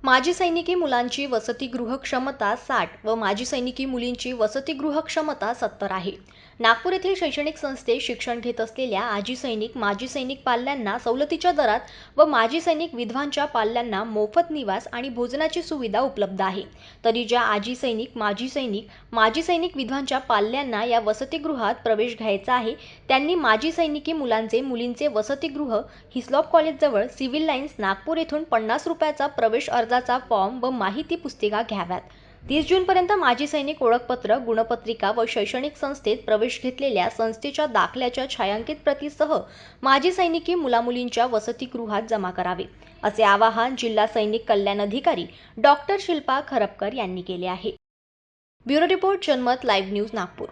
माजी सैनिकी मुलांची वसतिगृह क्षमता 60 व माजी सैनिकी मुलींची वसतिगृह क्षमता 70 आहे. नागपूर येथील शैक्षणिक संस्थेत शिक्षण घेत असलेल्या आजी सैनिक, माजी सैनिक पाल्यांना सवलतीच्या दरात व माजी सैनिक विधवांच्या पाल्यांना मोफत निवास आणि भोजनाची सुविधा उपलब्ध आहे. तरी ज्या आजी सैनिक, माजी सैनिक विधवांच्या पाल्यांना या वसतिगृहात प्रवेश घ्यायचा आहे, त्यांनी माजी सैनिकी मुलींचे वसतिगृह हिस्लॉप कॉलेजजवळ सिव्हिल लाईन्स नागपूर येथून 50 रुपयाचा प्रवेश अर्जाचा फॉर्म व माहिती पुस्तिका घ्याव्यात. 30 जूनपर्यंत माजी सैनिक ओळखपत्र, गुणपत्रिका व शैक्षणिक संस्थेत प्रवेश घेतलेल्या संस्थेच्या दाखल्याच्या छायांकित प्रतीसह माजी सैनिकी मुलामुलींच्या वसतिगृहात जमा करावे, असे आवाहन जिल्हा सैनिक कल्याण अधिकारी डॉ. शिल्पा खरपकर यांनी केले आहे. ब्युरो रिपोर्ट, जनमत लाईव्ह न्यूज, नागपूर.